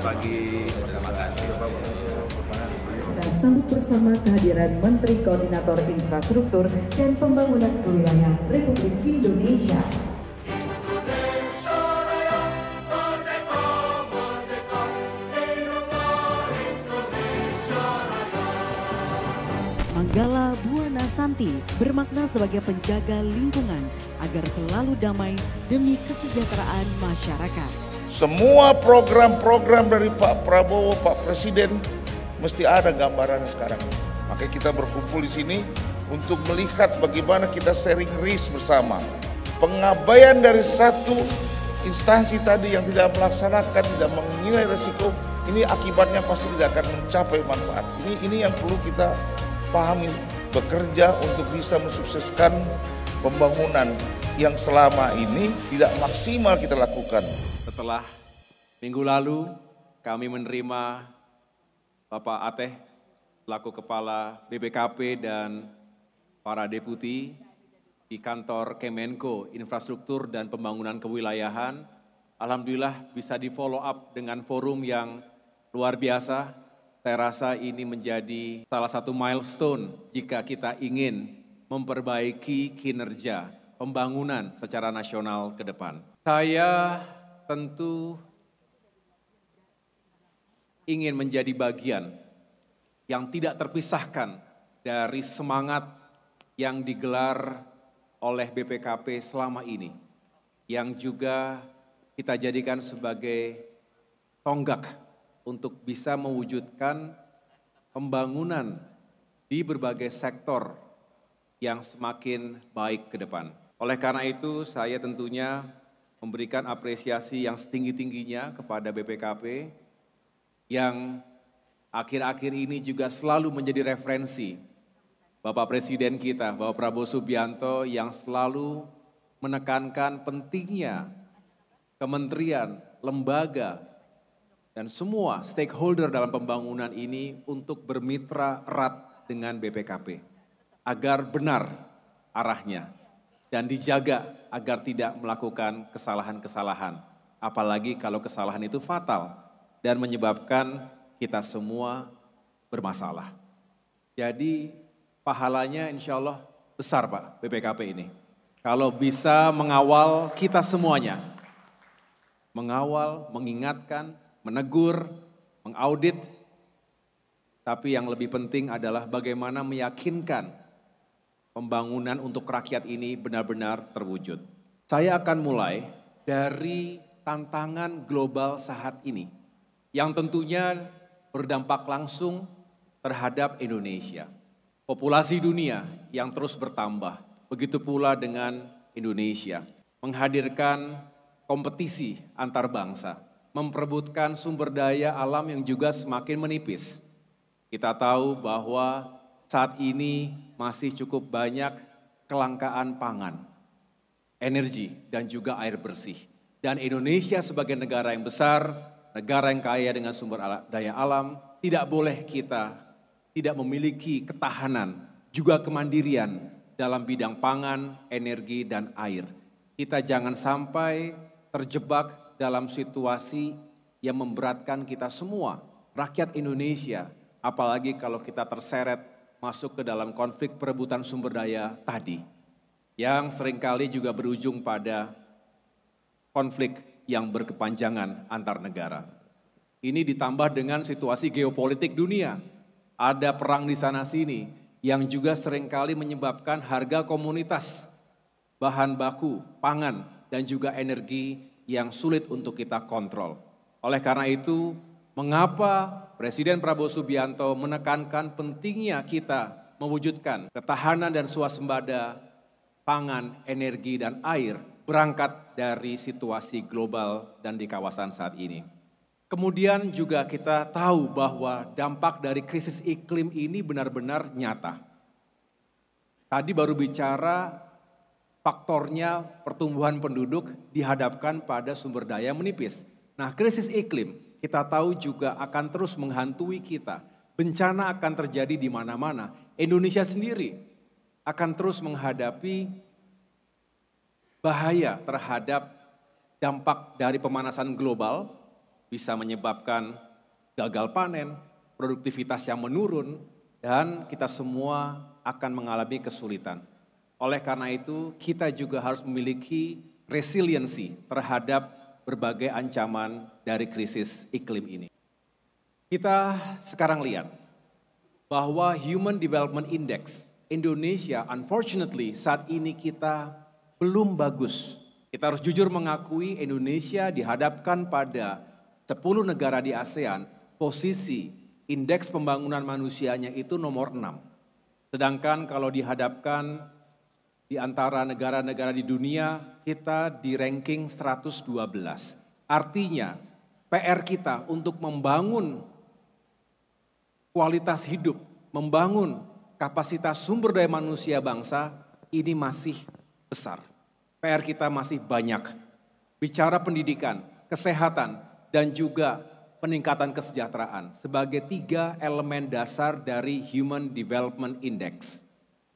pagi. Terima kasih. Kita sambut bersama kehadiran Menteri Koordinator Infrastruktur dan Pembangunan Kewilayahan Republik Indonesia. Manggala Buana Santi bermakna sebagai penjaga lingkungan agar selalu damai demi kesejahteraan masyarakat. Semua program-program dari Pak Prabowo, Pak Presiden, mesti ada gambaran sekarang. Makanya kita berkumpul di sini untuk melihat bagaimana kita sharing risk bersama. Pengabaian dari satu instansi tadi yang tidak melaksanakan, tidak menilai risiko, ini akibatnya pasti tidak akan mencapai manfaat. Ini yang perlu kita pahami, bekerja untuk bisa mensukseskan pembangunan yang selama ini tidak maksimal kita lakukan. Setelah minggu lalu kami menerima Bapak Ateh selaku Kepala BPKP dan para deputi di kantor Kemenko Infrastruktur dan Pembangunan Kewilayahan. Alhamdulillah bisa di follow up dengan forum yang luar biasa. Saya rasa ini menjadi salah satu milestone jika kita ingin memperbaiki kinerja pembangunan secara nasional ke depan. Saya tentu ingin menjadi bagian yang tidak terpisahkan dari semangat yang digelar oleh BPKP selama ini, yang juga kita jadikan sebagai tonggak untuk bisa mewujudkan pembangunan di berbagai sektor yang semakin baik ke depan. Oleh karena itu, saya tentunya memberikan apresiasi yang setinggi-tingginya kepada BPKP yang akhir-akhir ini juga selalu menjadi referensi Bapak Presiden kita, Bapak Prabowo Subianto, yang selalu menekankan pentingnya kementerian, lembaga, dan semua stakeholder dalam pembangunan ini untuk bermitra erat dengan BPKP agar benar arahnya dan dijaga agar tidak melakukan kesalahan-kesalahan. Apalagi kalau kesalahan itu fatal dan menyebabkan kita semua bermasalah. Jadi pahalanya insya Allah besar Pak BPKP ini. Kalau bisa mengawal kita semuanya, mengawal, mengingatkan, menegur, mengaudit, tapi yang lebih penting adalah bagaimana meyakinkan pembangunan untuk rakyat ini benar-benar terwujud. Saya akan mulai dari tantangan global saat ini, yang tentunya berdampak langsung terhadap Indonesia. Populasi dunia yang terus bertambah, begitu pula dengan Indonesia, menghadirkan kompetisi antar bangsa, memperebutkan sumber daya alam yang juga semakin menipis. Kita tahu bahwa saat ini masih cukup banyak kelangkaan pangan, energi, dan juga air bersih. Dan Indonesia sebagai negara yang besar, negara yang kaya dengan sumber daya alam, tidak boleh kita tidak memiliki ketahanan, juga kemandirian dalam bidang pangan, energi, dan air. Kita jangan sampai terjebak dalam situasi yang memberatkan kita semua, rakyat Indonesia, apalagi kalau kita terseret masuk ke dalam konflik perebutan sumber daya tadi, yang seringkali juga berujung pada konflik yang berkepanjangan antar negara. Ini ditambah dengan situasi geopolitik dunia, ada perang di sana-sini yang juga seringkali menyebabkan harga komoditas, bahan baku, pangan, dan juga energi yang sulit untuk kita kontrol. Oleh karena itu, mengapa Presiden Prabowo Subianto menekankan pentingnya kita mewujudkan ketahanan dan swasembada pangan, energi, dan air berangkat dari situasi global dan di kawasan saat ini. Kemudian juga kita tahu bahwa dampak dari krisis iklim ini benar-benar nyata. Tadi baru bicara faktornya pertumbuhan penduduk dihadapkan pada sumber daya menipis. Nah, krisis iklim kita tahu juga akan terus menghantui kita. Bencana akan terjadi di mana-mana. Indonesia sendiri akan terus menghadapi bahaya terhadap dampak dari pemanasan global, bisa menyebabkan gagal panen, produktivitas yang menurun, dan kita semua akan mengalami kesulitan. Oleh karena itu, kita juga harus memiliki resiliensi terhadap berbagai ancaman dari krisis iklim ini. Kita sekarang lihat bahwa Human Development Index Indonesia, unfortunately saat ini kita belum bagus. Kita harus jujur mengakui Indonesia dihadapkan pada 10 negara di ASEAN, posisi indeks pembangunan manusianya itu nomor 6. Sedangkan kalau dihadapkan di antara negara-negara di dunia, kita di ranking 112. Artinya PR kita untuk membangun kualitas hidup, membangun kapasitas sumber daya manusia bangsa ini masih besar. PR kita masih banyak. Bicara pendidikan, kesehatan, dan juga peningkatan kesejahteraan sebagai 3 elemen dasar dari Human Development Index.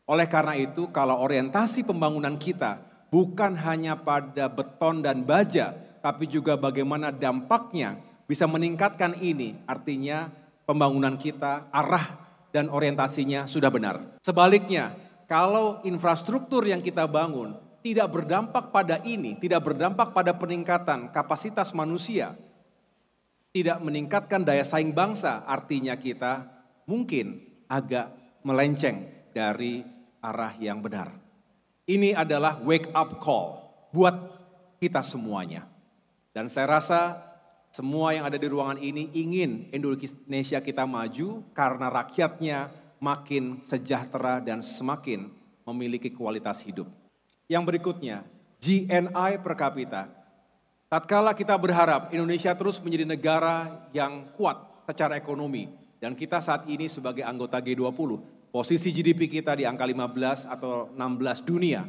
Oleh karena itu, kalau orientasi pembangunan kita bukan hanya pada beton dan baja, tapi juga bagaimana dampaknya bisa meningkatkan ini, artinya pembangunan kita, arah dan orientasinya sudah benar. Sebaliknya, kalau infrastruktur yang kita bangun tidak berdampak pada ini, tidak berdampak pada peningkatan kapasitas manusia, tidak meningkatkan daya saing bangsa, artinya kita mungkin agak melenceng dari arah yang benar. Ini adalah wake up call buat kita semuanya. Dan saya rasa semua yang ada di ruangan ini ingin Indonesia kita maju karena rakyatnya makin sejahtera dan semakin memiliki kualitas hidup. Yang berikutnya, GNI per kapita. Tatkala kita berharap Indonesia terus menjadi negara yang kuat secara ekonomi dan kita saat ini sebagai anggota G20, posisi GDP kita di angka 15 atau 16 dunia.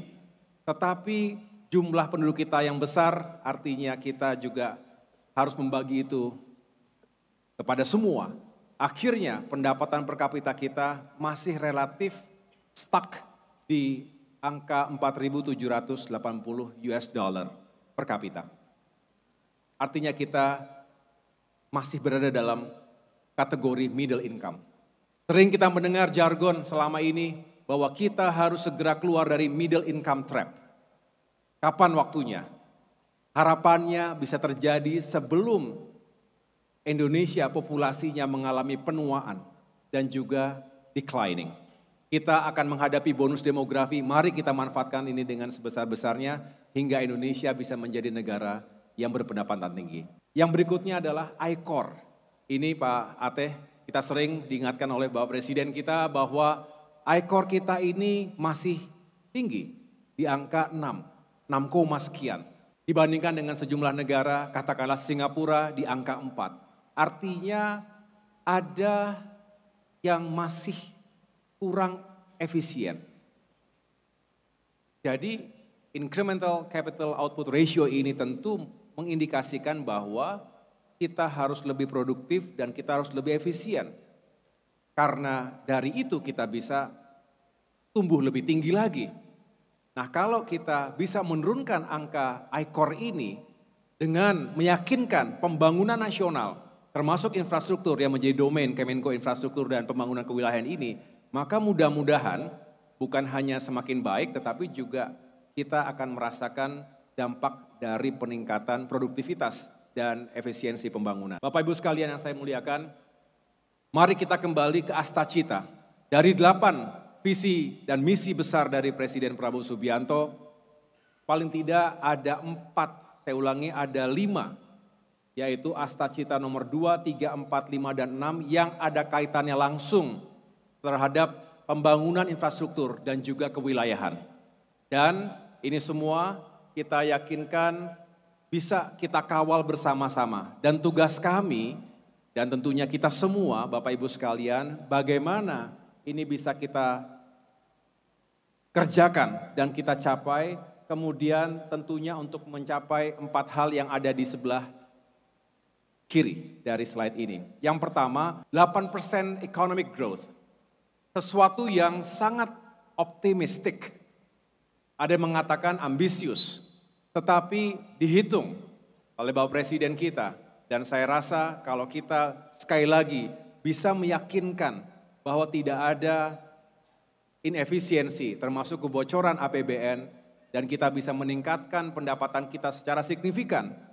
Tetapi jumlah penduduk kita yang besar artinya kita juga harus membagi itu kepada semua. Akhirnya pendapatan per kapita kita masih relatif stuck di angka 4.780 US dollar per kapita. Artinya kita masih berada dalam kategori middle income. Sering kita mendengar jargon selama ini bahwa kita harus segera keluar dari middle income trap. Kapan waktunya? Harapannya bisa terjadi sebelum Indonesia populasinya mengalami penuaan dan juga declining. Kita akan menghadapi bonus demografi, mari kita manfaatkan ini dengan sebesar-besarnya hingga Indonesia bisa menjadi negara yang berpendapatan tinggi. Yang berikutnya adalah I-Core. Ini Pak Ateh, kita sering diingatkan oleh Bapak Presiden kita bahwa I-Core kita ini masih tinggi di angka 6 sekian. Dibandingkan dengan sejumlah negara, katakanlah Singapura di angka 4. Artinya ada yang masih kurang efisien. Jadi incremental capital output ratio ini tentu mengindikasikan bahwa kita harus lebih produktif dan kita harus lebih efisien. Karena dari itu kita bisa tumbuh lebih tinggi lagi. Nah kalau kita bisa menurunkan angka I-Core ini dengan meyakinkan pembangunan nasional, termasuk infrastruktur yang menjadi domain Kemenko Infrastruktur dan Pembangunan Kewilayahan ini, maka mudah-mudahan bukan hanya semakin baik tetapi juga kita akan merasakan dampak dari peningkatan produktivitas dan efisiensi pembangunan. Bapak Ibu sekalian yang saya muliakan, mari kita kembali ke Astacita. Dari 8 visi dan misi besar dari Presiden Prabowo Subianto, paling tidak ada 4, saya ulangi ada 5, yaitu Astacita nomor 2, 3, 4, 5, dan 6 yang ada kaitannya langsung terhadap pembangunan infrastruktur dan juga kewilayahan. Dan ini semua kita yakinkan bisa kita kawal bersama-sama. Dan tugas kami dan tentunya kita semua Bapak Ibu sekalian, bagaimana ini bisa kita kerjakan dan kita capai, kemudian tentunya untuk mencapai 4 hal yang ada di sebelah kiri dari slide ini. Yang pertama, 8% economic growth. Sesuatu yang sangat optimistik. Ada yang mengatakan ambisius, tetapi dihitung oleh Bapak Presiden kita Dan saya rasa kalau kita sekali lagi bisa meyakinkan bahwa tidak ada inefisiensi termasuk kebocoran APBN dan kita bisa meningkatkan pendapatan kita secara signifikan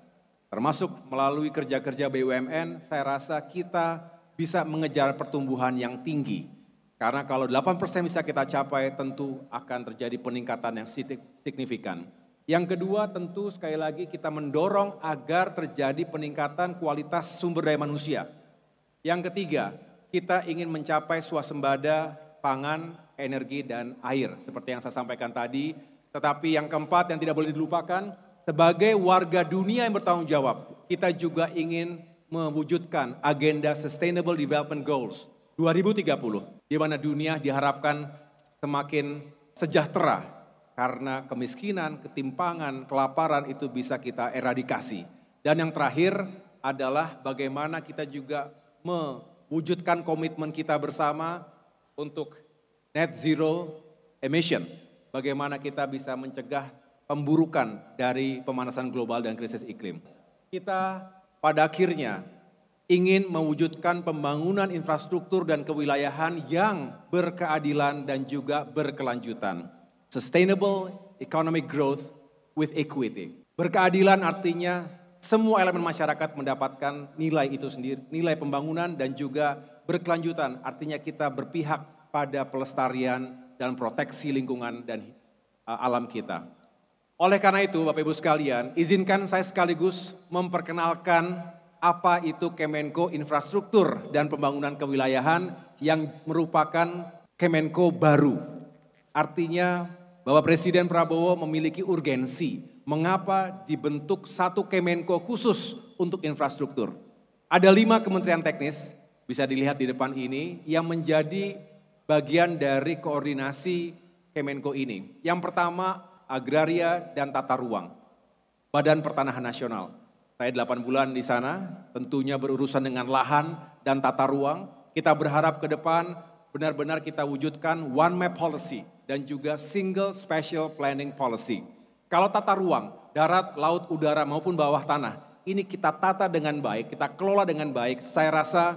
termasuk melalui kerja-kerja BUMN, saya rasa kita bisa mengejar pertumbuhan yang tinggi. Karena kalau 8% bisa kita capai tentu akan terjadi peningkatan yang signifikan. Yang kedua tentu sekali lagi kita mendorong agar terjadi peningkatan kualitas sumber daya manusia. Yang ketiga, kita ingin mencapai swasembada pangan, energi, dan air. Seperti yang saya sampaikan tadi. Tetapi yang keempat yang tidak boleh dilupakan, sebagai warga dunia yang bertanggung jawab, kita juga ingin mewujudkan agenda Sustainable Development Goals 2030, di mana dunia diharapkan semakin sejahtera karena kemiskinan, ketimpangan, kelaparan itu bisa kita eradikasi. Dan yang terakhir adalah bagaimana kita juga mewujudkan komitmen kita bersama untuk net zero emission. Bagaimana kita bisa mencegah pemburukan dari pemanasan global dan krisis iklim. Kita pada akhirnya ingin mewujudkan pembangunan infrastruktur dan kewilayahan yang berkeadilan dan juga berkelanjutan. Sustainable economic growth with equity. Berkeadilan artinya semua elemen masyarakat mendapatkan nilai itu sendiri, nilai pembangunan dan juga berkelanjutan. Artinya kita berpihak pada pelestarian dan proteksi lingkungan dan alam kita. Oleh karena itu Bapak Ibu sekalian, izinkan saya sekaligus memperkenalkan apa itu Kemenko Infrastruktur dan Pembangunan Kewilayahan yang merupakan Kemenko baru. Artinya bahwa Presiden Prabowo memiliki urgensi. Mengapa dibentuk satu Kemenko khusus untuk infrastruktur? Ada 5 kementerian teknis, bisa dilihat di depan ini, yang menjadi bagian dari koordinasi Kemenko ini. Yang pertama, Agraria dan Tata Ruang, Badan Pertanahan Nasional. Saya 8 bulan di sana, tentunya berurusan dengan lahan dan tata ruang. Kita berharap ke depan benar-benar kita wujudkan One Map Policy dan juga Single Spatial Planning Policy. Kalau tata ruang, darat, laut, udara maupun bawah tanah, ini kita tata dengan baik, kita kelola dengan baik, saya rasa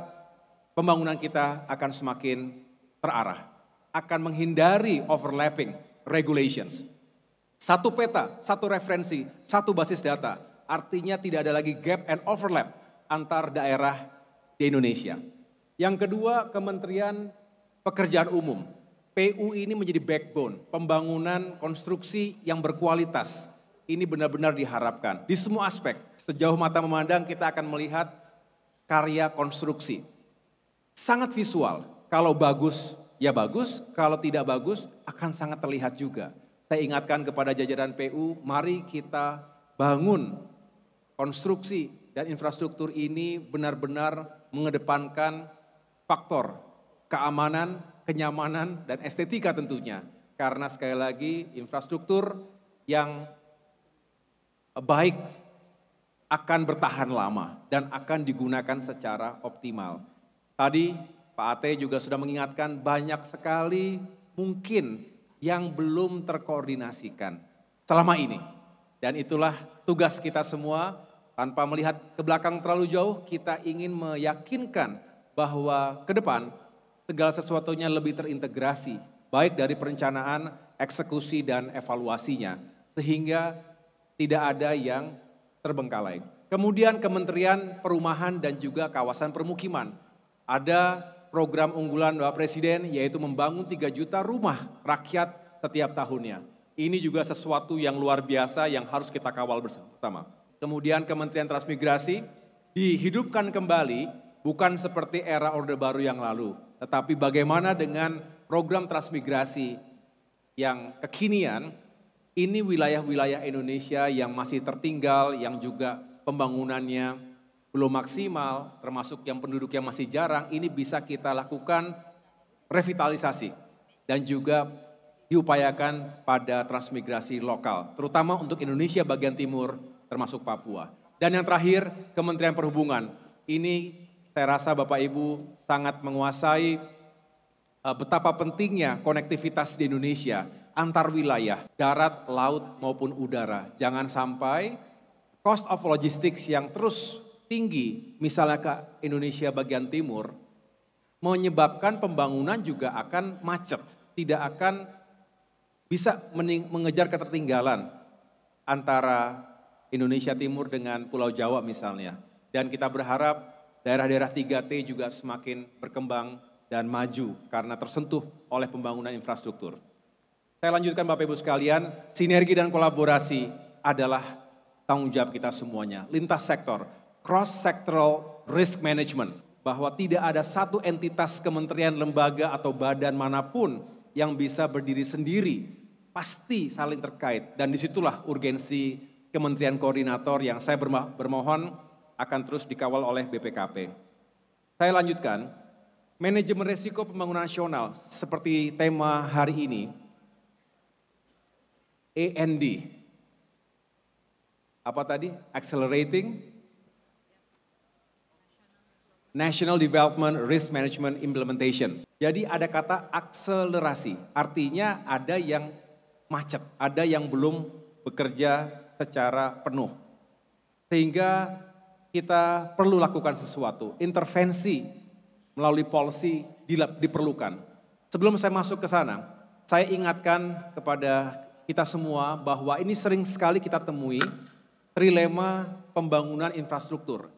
pembangunan kita akan semakin terarah, akan menghindari overlapping regulations. Satu peta, satu referensi, satu basis data, artinya tidak ada lagi gap and overlap antar daerah di Indonesia. Yang kedua, Kementerian Pekerjaan Umum. PU ini menjadi backbone, pembangunan konstruksi yang berkualitas. Ini benar-benar diharapkan di semua aspek. Sejauh mata memandang kita akan melihat karya konstruksi. Sangat visual, kalau bagus ya bagus, kalau tidak bagus akan sangat terlihat juga. Saya ingatkan kepada jajaran PU, mari kita bangun konstruksi dan infrastruktur ini benar-benar mengedepankan faktor keamanan, kenyamanan, dan estetika tentunya. Karena sekali lagi infrastruktur yang baik akan bertahan lama dan akan digunakan secara optimal. Tadi Pak Ate juga sudah mengingatkan banyak sekali mungkin yang belum terkoordinasikan selama ini. Dan itulah tugas kita semua, tanpa melihat ke belakang terlalu jauh, kita ingin meyakinkan bahwa ke depan segala sesuatunya lebih terintegrasi, baik dari perencanaan, eksekusi, dan evaluasinya, sehingga tidak ada yang terbengkalai. Kemudian Kementerian Perumahan dan juga Kawasan Permukiman, ada program unggulan Bapak Presiden yaitu membangun 3 juta rumah rakyat setiap tahunnya. Ini juga sesuatu yang luar biasa yang harus kita kawal bersama. Kemudian Kementerian Transmigrasi dihidupkan kembali bukan seperti era Orde Baru yang lalu, tetapi bagaimana dengan program transmigrasi yang kekinian, ini wilayah-wilayah Indonesia yang masih tertinggal, yang juga pembangunannya belum maksimal, termasuk yang penduduk yang masih jarang, ini bisa kita lakukan revitalisasi dan juga diupayakan pada transmigrasi lokal, terutama untuk Indonesia bagian timur, termasuk Papua. Dan yang terakhir, Kementerian Perhubungan. Ini saya rasa Bapak Ibu sangat menguasai betapa pentingnya konektivitas di Indonesia antar wilayah, darat, laut maupun udara. Jangan sampai cost of logistics yang terus tinggi, misalnya ke Indonesia bagian timur, menyebabkan pembangunan juga akan macet, tidak akan bisa mengejar ketertinggalan antara Indonesia Timur dengan Pulau Jawa misalnya. Dan kita berharap daerah-daerah 3T juga semakin berkembang dan maju karena tersentuh oleh pembangunan infrastruktur. Saya lanjutkan Bapak Ibu sekalian, sinergi dan kolaborasi adalah tanggung jawab kita semuanya. Lintas sektor, cross-sectoral risk management, bahwa tidak ada satu entitas kementerian, lembaga atau badan manapun yang bisa berdiri sendiri, pasti saling terkait. Dan disitulah urgensi kementerian koordinator yang saya bermohon akan terus dikawal oleh BPKP. Saya lanjutkan, manajemen risiko pembangunan nasional seperti tema hari ini, AND. Apa tadi? Accelerating National Development Risk Management Implementation. Jadi ada kata akselerasi, artinya ada yang macet, ada yang belum bekerja secara penuh. Sehingga kita perlu lakukan sesuatu, intervensi melalui policy diperlukan. Sebelum saya masuk ke sana, saya ingatkan kepada kita semua bahwa ini sering sekali kita temui trilema pembangunan infrastruktur.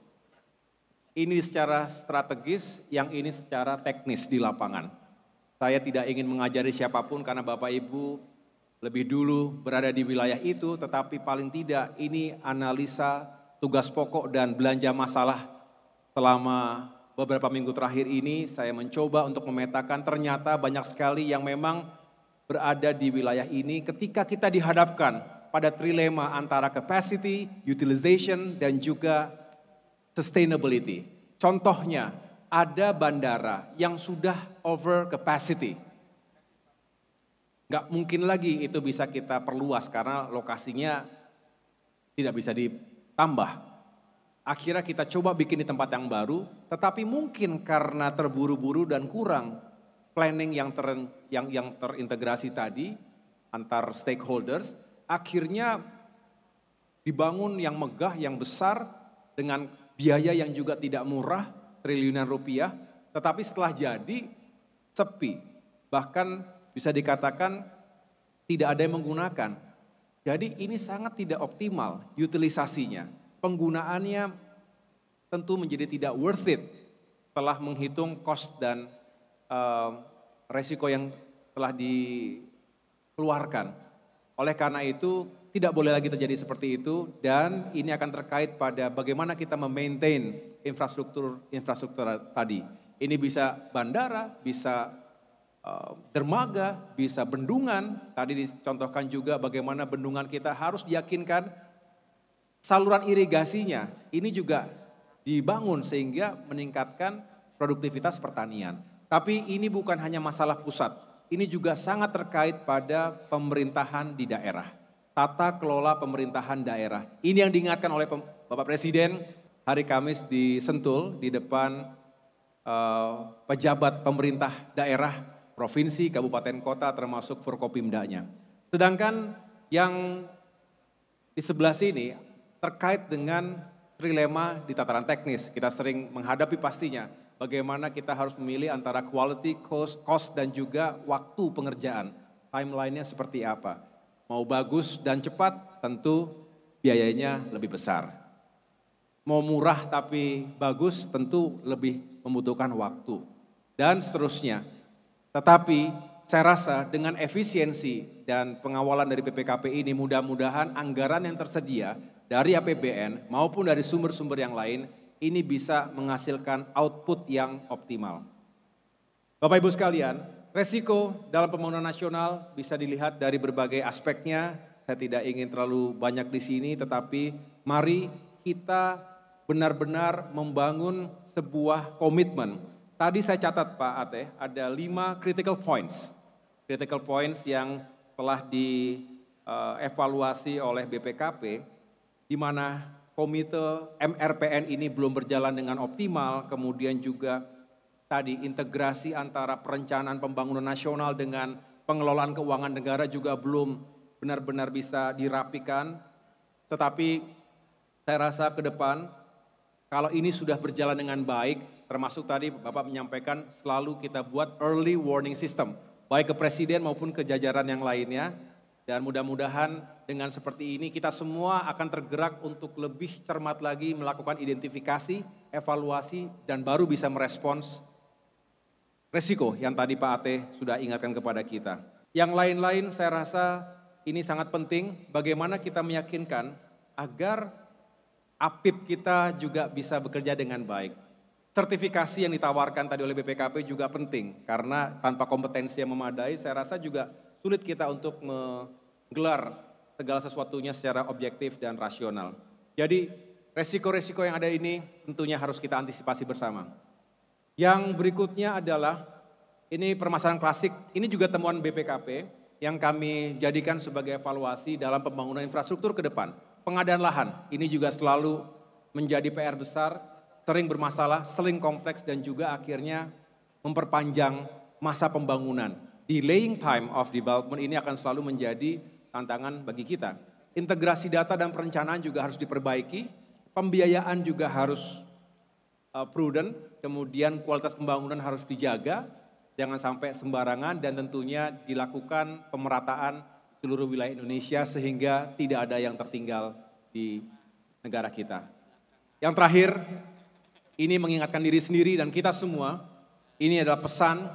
Ini secara strategis, yang ini secara teknis di lapangan. Saya tidak ingin mengajari siapapun karena Bapak Ibu lebih dulu berada di wilayah itu, tetapi paling tidak ini analisa tugas pokok dan belanja masalah selama beberapa minggu terakhir ini. Saya mencoba untuk memetakan ternyata banyak sekali yang memang berada di wilayah ini ketika kita dihadapkan pada trilema antara capacity, utilization, dan juga sustainability. Contohnya, ada bandara yang sudah over capacity. Nggak mungkin lagi itu bisa kita perluas karena lokasinya tidak bisa ditambah. Akhirnya kita coba bikin di tempat yang baru, tetapi mungkin karena terburu-buru dan kurang planning yang terintegrasi tadi antar stakeholders, akhirnya dibangun yang megah, yang besar dengan biaya yang juga tidak murah, triliunan rupiah, tetapi setelah jadi sepi, bahkan bisa dikatakan tidak ada yang menggunakan. Jadi ini sangat tidak optimal utilisasinya. Penggunaannya tentu menjadi tidak worth it setelah menghitung cost dan resiko yang telah dikeluarkan. Oleh karena itu tidak boleh lagi terjadi seperti itu, dan ini akan terkait pada bagaimana kita memaintain infrastruktur tadi. Ini bisa bandara, bisa dermaga, bisa bendungan. Tadi dicontohkan juga bagaimana bendungan kita harus diyakinkan saluran irigasinya ini juga dibangun sehingga meningkatkan produktivitas pertanian. Tapi ini bukan hanya masalah pusat, ini juga sangat terkait pada pemerintahan di daerah. Tata kelola pemerintahan daerah. Ini yang diingatkan oleh Bapak Presiden hari Kamis di Sentul di depan pejabat pemerintah daerah, provinsi, kabupaten, kota termasuk Forkopimdanya. Sedangkan yang di sebelah sini terkait dengan trilema di tataran teknis. Kita sering menghadapi pastinya bagaimana kita harus memilih antara quality, cost dan juga waktu pengerjaan. Timeline-nya seperti apa. Mau bagus dan cepat tentu biayanya lebih besar. Mau murah tapi bagus tentu lebih membutuhkan waktu. Dan seterusnya. Tetapi saya rasa dengan efisiensi dan pengawalan dari BPKP ini mudah-mudahan anggaran yang tersedia dari APBN maupun dari sumber-sumber yang lain ini bisa menghasilkan output yang optimal. Bapak Ibu sekalian, resiko dalam pembangunan nasional bisa dilihat dari berbagai aspeknya. Saya tidak ingin terlalu banyak di sini, tetapi mari kita benar-benar membangun sebuah komitmen. Tadi saya catat Pak Ate, ada 5 critical points. Critical points yang telah dievaluasi oleh BPKP, di mana komite MRPN ini belum berjalan dengan optimal, kemudian juga tadi integrasi antara perencanaan pembangunan nasional dengan pengelolaan keuangan negara juga belum benar-benar bisa dirapikan. Tetapi saya rasa ke depan kalau ini sudah berjalan dengan baik, termasuk tadi Bapak menyampaikan selalu kita buat early warning system, baik ke Presiden maupun ke jajaran yang lainnya. Dan mudah-mudahan dengan seperti ini kita semua akan tergerak untuk lebih cermat lagi melakukan identifikasi, evaluasi, dan baru bisa merespons resiko yang tadi Pak Ate sudah ingatkan kepada kita. Yang lain-lain saya rasa ini sangat penting bagaimana kita meyakinkan agar APIP kita juga bisa bekerja dengan baik. Sertifikasi yang ditawarkan tadi oleh BPKP juga penting karena tanpa kompetensi yang memadai saya rasa juga sulit kita untuk menggelar segala sesuatunya secara objektif dan rasional. Jadi resiko-resiko yang ada ini tentunya harus kita antisipasi bersama. Yang berikutnya adalah, ini permasalahan klasik, ini juga temuan BPKP yang kami jadikan sebagai evaluasi dalam pembangunan infrastruktur ke depan. Pengadaan lahan, ini juga selalu menjadi PR besar, sering bermasalah, sering kompleks dan juga akhirnya memperpanjang masa pembangunan. Delaying time of development ini akan selalu menjadi tantangan bagi kita. Integrasi data dan perencanaan juga harus diperbaiki, pembiayaan juga harus prudent, kemudian kualitas pembangunan harus dijaga, jangan sampai sembarangan dan tentunya dilakukan pemerataan seluruh wilayah Indonesia sehingga tidak ada yang tertinggal di negara kita. Yang terakhir, ini mengingatkan diri sendiri dan kita semua, ini adalah pesan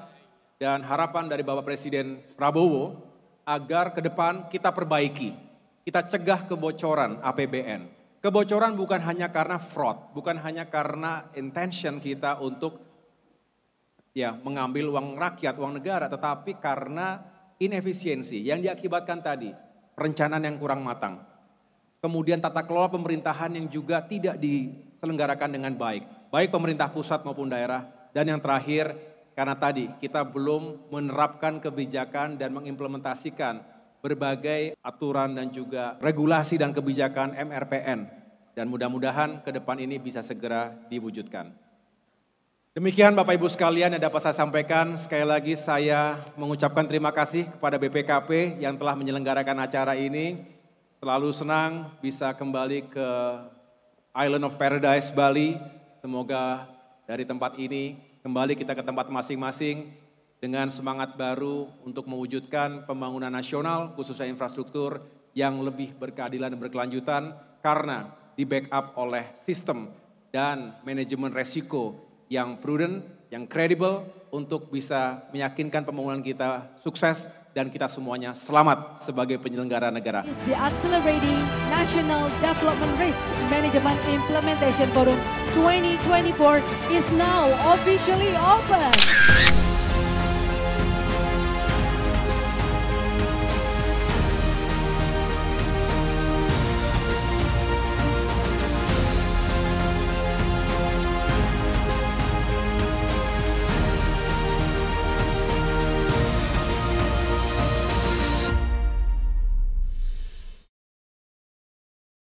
dan harapan dari Bapak Presiden Prabowo agar ke depan kita perbaiki, kita cegah kebocoran APBN. Kebocoran bukan hanya karena fraud, bukan hanya karena intention kita untuk mengambil uang rakyat, uang negara, tetapi karena inefisiensi yang diakibatkan tadi, perencanaan yang kurang matang. Kemudian tata kelola pemerintahan yang juga tidak diselenggarakan dengan baik, baik pemerintah pusat maupun daerah. Dan yang terakhir, karena tadi kita belum menerapkan kebijakan dan mengimplementasikan berbagai aturan dan juga regulasi dan kebijakan MRPN. Dan mudah-mudahan ke depan ini bisa segera diwujudkan. Demikian Bapak Ibu sekalian yang dapat saya sampaikan. Sekali lagi saya mengucapkan terima kasih kepada BPKP yang telah menyelenggarakan acara ini. Selalu senang bisa kembali ke Island of Paradise Bali. Semoga dari tempat ini kembali kita ke tempat masing-masing dengan semangat baru untuk mewujudkan pembangunan nasional khususnya infrastruktur yang lebih berkeadilan dan berkelanjutan karena di backup oleh sistem dan manajemen resiko yang prudent, yang kredibel untuk bisa meyakinkan pembangunan kita sukses dan kita semuanya selamat sebagai penyelenggara negara. The Accelerating National Development Risk Management Implementation Forum 2024 is now officially open.